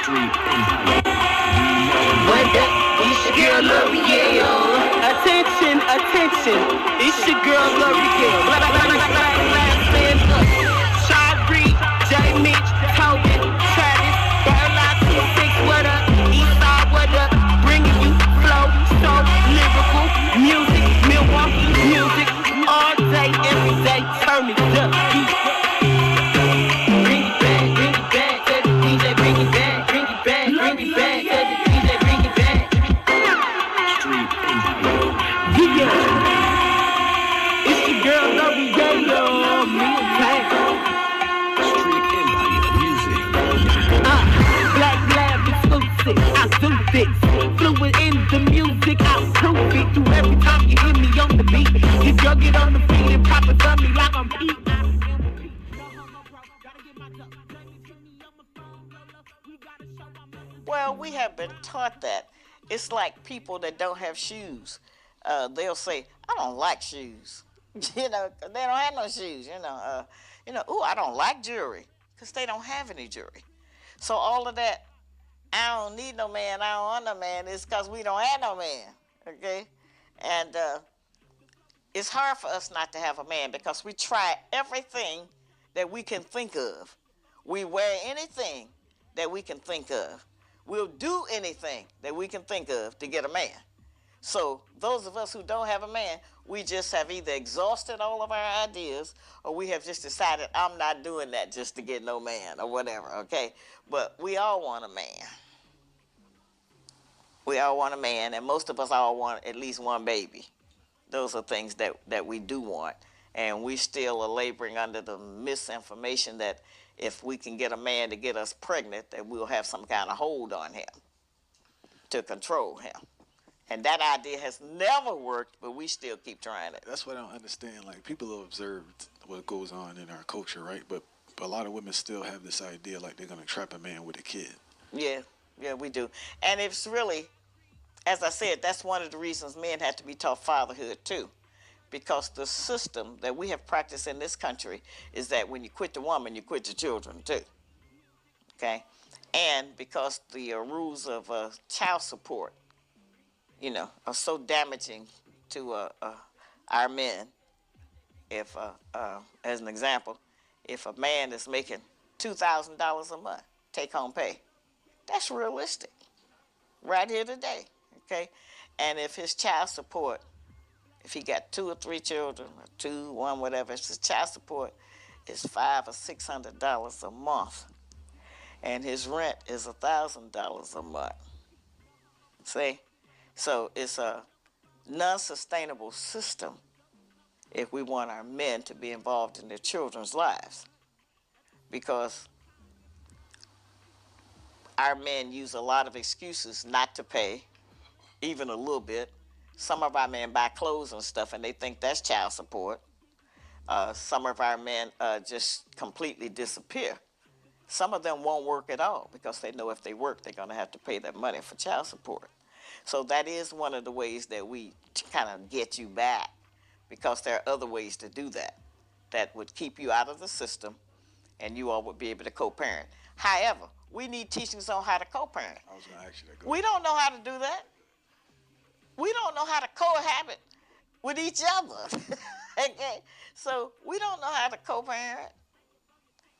What up? It's your girl L'Oreal. Attention, attention. It's your girl L'Oreal. Last man up. Shari, J. Mitch, Tobin, Travis, Burlock, 2-6, what up? Eastside, what up? Bringing you flow, so lyrical music, Milwaukee music, all day, every day. Turn it up. Bring it back, to the DJ, bring it back, bring it back, bring it back, to the DJ, bring it back. Yeah, it's your girl L'Oreal, me and Tank. Black lab exclusive, I do this. Fluid in the music, I prove it. Through every time you hear me on the beat, your girl get on the beat and pop it on me like I'm Pete. Well, we have been taught that. It's like people that don't have shoes. They'll say, I don't like shoes. They don't have no shoes, ooh, I don't like jewelry, because they don't have any jewelry. So all of that, I don't need no man, I don't want no man, it's because we don't have no man, okay? And it's hard for us not to have a man because we try everything that we can think of. We wear anything that we can think of. We'll do anything that we can think of to get a man. So those of us who don't have a man, we just have either exhausted all of our ideas or we have just decided I'm not doing that just to get no man or whatever, okay? But we all want a man. We all want a man, and most of us all want at least one baby. Those are things that we do want. And we still are laboring under the misinformation that if we can get a man to get us pregnant, that we'll have some kind of hold on him to control him. And that idea has never worked, but we still keep trying it. That's what I don't understand. Like, people have observed what goes on in our culture, right? But a lot of women still have this idea like they're going to trap a man with a kid. Yeah, we do. And it's really, as I said, that's one of the reasons men have to be taught fatherhood too. Because the system that we have practiced in this country is that when you quit the woman, you quit the children too, okay? And because the rules of child support, are so damaging to our men. If, as an example, if a man is making $2,000 a month, take-home pay, that's realistic, right here today, okay? And if his child support, if he got 2 or 3 children, or 2, 1, whatever, if his child support is $500 or $600 a month, and his rent is $1,000 a month. See? So it's a non-sustainable system if we want our men to be involved in their children's lives. Because our men use a lot of excuses not to pay, even a little bit. Some of our men buy clothes and stuff, and they think that's child support. Some of our men just completely disappear. Some of them won't work at all because they know if they work, they're going to have to pay that money for child support. So that is one of the ways that we kind of get you back, because there are other ways to do that would keep you out of the system, and you all would be able to co-parent. However, we need teachings on how to co-parent. I was going to ask you that. We don't know how to do that. We don't know how to cohabit with each other. Okay? So we don't know how to co-parent.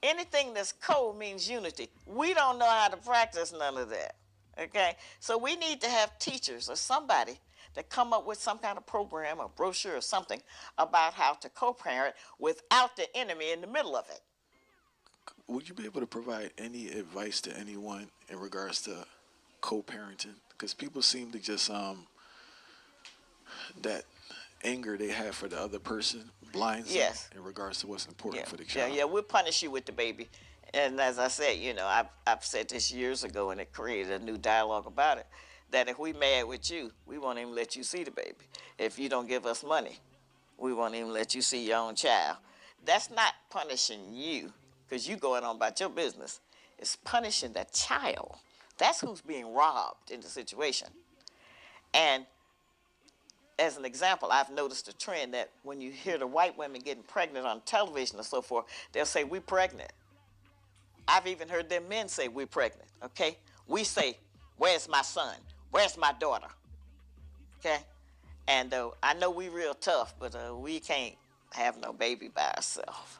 Anything that's co means unity. We don't know how to practice none of that. Okay? So we need to have teachers or somebody that come up with some kind of program or brochure or something about how to co-parent without the enemy in the middle of it. Would you be able to provide any advice to anyone in regards to co-parenting? Because people seem to just that anger they have for the other person blinds them in regards to what's important for the child. Yeah, we'll punish you with the baby. And as I said, I've said this years ago, and it created a new dialogue about it, that if we mad with you, we won't even let you see the baby. If you don't give us money, we won't even let you see your own child. That's not punishing you, because you going on about your business. It's punishing that child. That's who's being robbed in the situation. And as an example, I've noticed a trend that when you hear the white women getting pregnant on television and so forth, they'll say, "We're pregnant." I've even heard them men say we're pregnant, okay? We say, where's my son? Where's my daughter? Okay? And I know we real tough, but we can't have no baby by ourselves.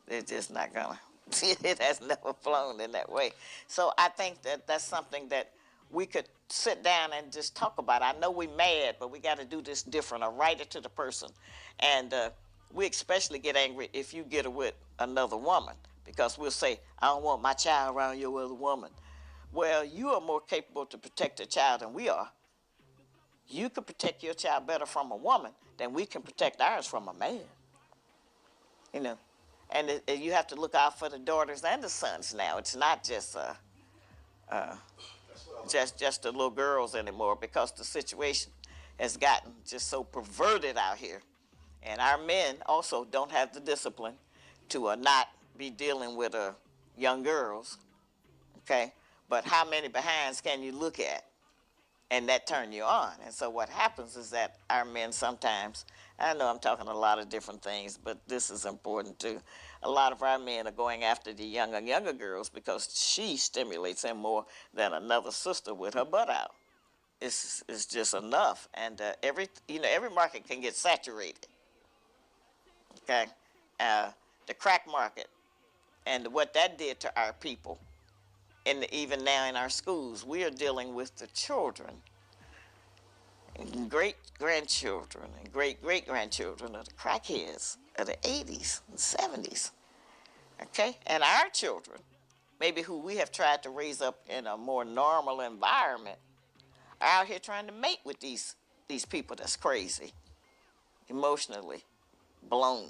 They're just not gonna. It has never flown in that way. So I think that that's something that we could sit down and just talk about. I know we're mad, but we got to do this different or write it to the person. And we especially get angry if you get with another woman, because we'll say, I don't want my child around your other woman. Well, you are more capable to protect a child than we are. You can protect your child better from a woman than we can protect ours from a man. You know, and you have to look out for the daughters and the sons now. It's not just the little girls anymore, because the situation has gotten just so perverted out here. And our men also don't have the discipline to not be dealing with young girls, okay? But how many behinds can you look at and that turn you on? And so what happens is that our men sometimes, I know I'm talking a lot of different things, but this is important too. A lot of our men are going after the younger girls because she stimulates them more than another sister with her butt out. It's just enough. And every market can get saturated. Okay, the crack market, and what that did to our people, and even now in our schools, we are dealing with the children, and great-grandchildren, and great-great-grandchildren of the crackheads of the 80s and 70s, okay? And our children, maybe who we have tried to raise up in a more normal environment, are out here trying to mate with these people that's crazy, emotionally blown,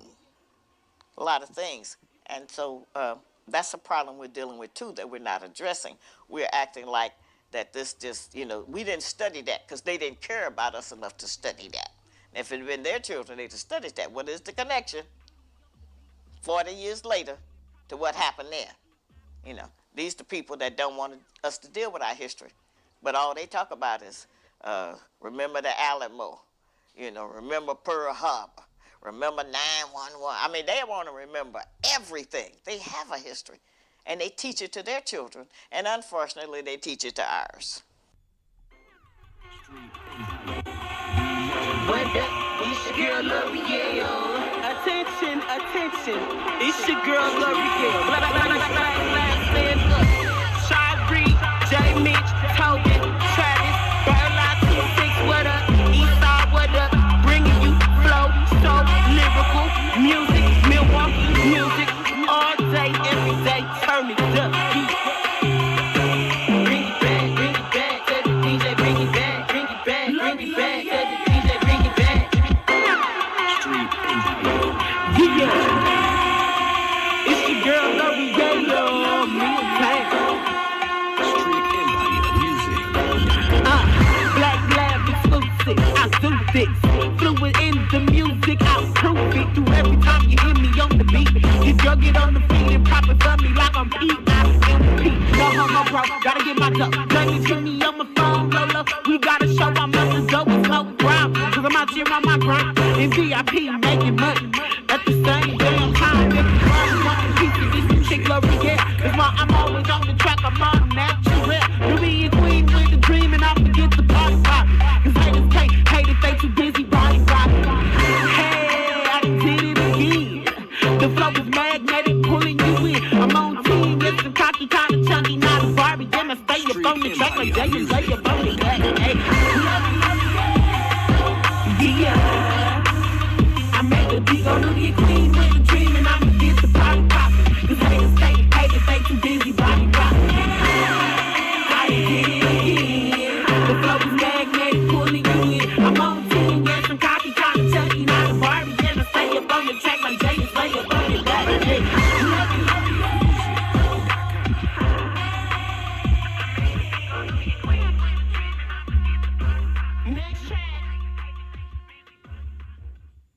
a lot of things. And so that's a problem we're dealing with too, that we're not addressing. We're acting like that this just, we didn't study that because they didn't care about us enough to study that. If it had been their children, they'd have studied that. What is the connection 40 years later to what happened there? These are the people that don't want us to deal with our history. But all they talk about is remember the Alamo, remember Pearl Harbor, remember 9/11. I mean, they want to remember everything. They have a history, and they teach it to their children, and unfortunately, they teach it to ours. It's your girl L'Oreal. Attention, it's your girl L'Oreal. Stand up. Shari, J. Mitch, Togan, Travis, Burla 26, what up? Eastside, what up? Bringing you flow, so lyrical, music, Milwaukee music, all day, every day, turn it up. Bring it back, tell the DJ, bring it back, bring it back, tell the DJ, bring it back. Street Empire. Yeah. It's your girl L'Oreal, me and Tank. Street Empire music. Black Lab exclusive, I do this. Fluid in the music, I prove it through every time you hear me on the beat. Your girl get on the beat and pop it for me like I'm P.I.M.P. No homo, bro, gotta get my dough. Done it to me on my phone, Lola. We gotta show I'm up the dope and smoke brown. Cause I'm out here on my grind. In VIP, making money. At the same damn time, everybody want a piece of this chick L'Oreal. Cause I'm always on the track, I'm on natural. You be a queen with the dream and I forget the party pop. Cause haters can't hate if they too busy body rocking. Hey, I did it again. The flow is magnetic, pulling you in. I'm on team, yes, I'm cocky, kinda chunky, not a Barbie. Then I stay up on the track like Jay and lay up on the back. Hey, yeah. I make the beat go to the queen with a dream and I'ma get the party poppin'. Cause haters hate if they too busy body rockin'. I did it again. The flow is mad.